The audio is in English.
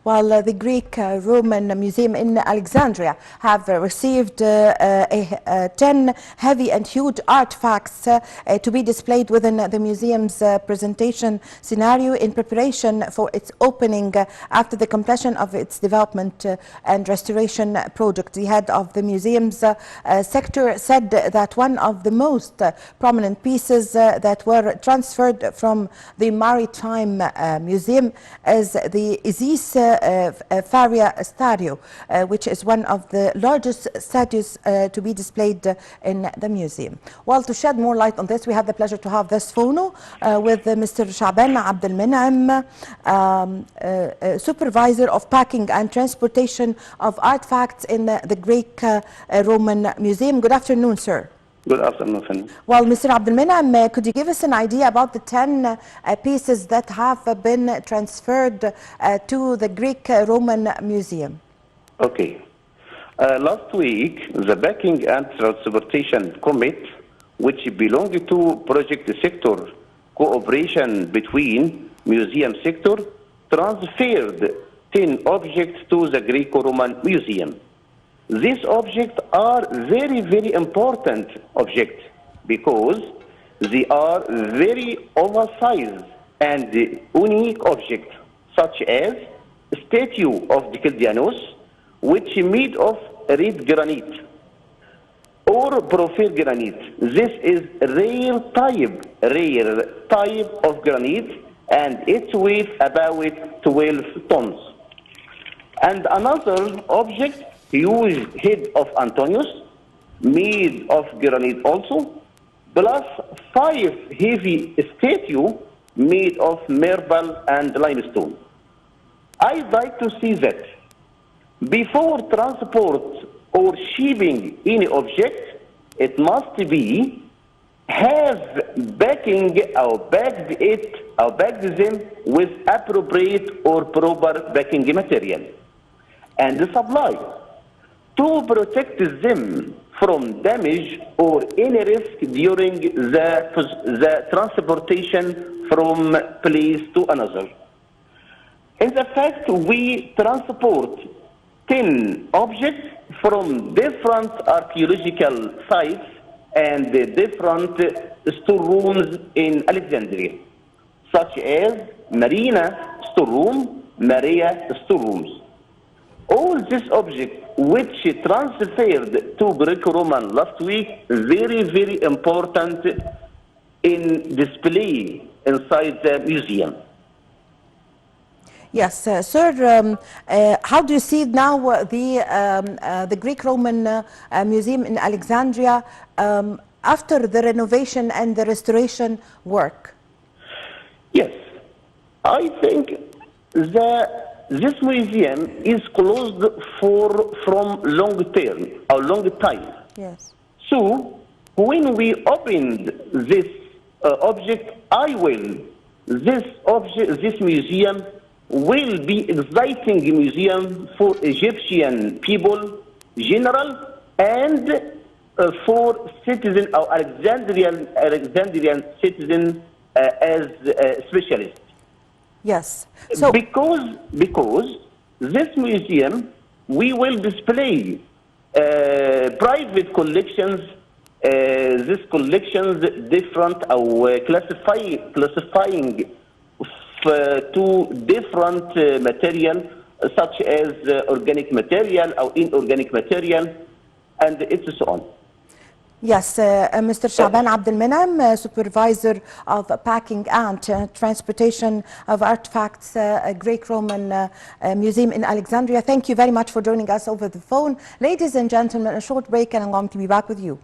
While the Greek Roman Museum in Alexandria have received 10 heavy and huge artifacts to be displayed within the museum's presentation scenario in preparation for its opening after the completion of its development and restoration project. The head of the museum's sector said that one of the most prominent pieces that were transferred from the Maritime Museum is the Isis Faria statue, which is one of the largest statues to be displayed in the museum. Well, to shed more light on this, we have the pleasure to have this phono with Mr. Shaaban Abdel Moniem, supervisor of packing and transportation of artifacts in the Greek Roman Museum. Good afternoon, sir. Good afternoon. Well, Mr. Abdel Moniem, could you give us an idea about the 10 pieces that have been transferred to the Greek Roman Museum? Okay. Last week, the Packing and Transportation Committee, which belonged to project sector cooperation between museum sector, transferred 10 objects to the Greco-Roman Museum. These objects are very, very important objects because they are very oversized and unique objects, such as a statue of Dicladianos, which is made of red granite or porphyr granite. This is rare type of granite, and its weight about 12 tons. And another object, huge head of Antonius, made of granite also, plus 5 heavy statues made of marble and limestone. I'd like to see that before transport or shipping any object, it must be have backing or bagged them with appropriate or proper backing material and supply to protect them from damage or any risk during the transportation from place to another. In the fact, we transport 10 objects from different archaeological sites and different storerooms in Alexandria, such as Marina storeroom, Maria storerooms. All these objects which transferred to Greco-Roman last week, very, very important in display inside the museum. Yes, sir. How do you see now the Greek-Roman Museum in Alexandria after the renovation and the restoration work? Yes, I think this museum is closed from long time. Yes. So when we opened this object, this museum will be exciting museum for Egyptian people general and for citizen or Alexandrian citizen as specialists. Yes. So because this museum we will display private collections. These collections different or classifying to different material such as organic material or inorganic material, and it's so on. Yes, Mr. Shaaban Abdel Moniem, supervisor of packing and transportation of artifacts, Greek-Roman Museum in Alexandria. Thank you very much for joining us over the phone. Ladies and gentlemen, a short break and I'm going to be back with you.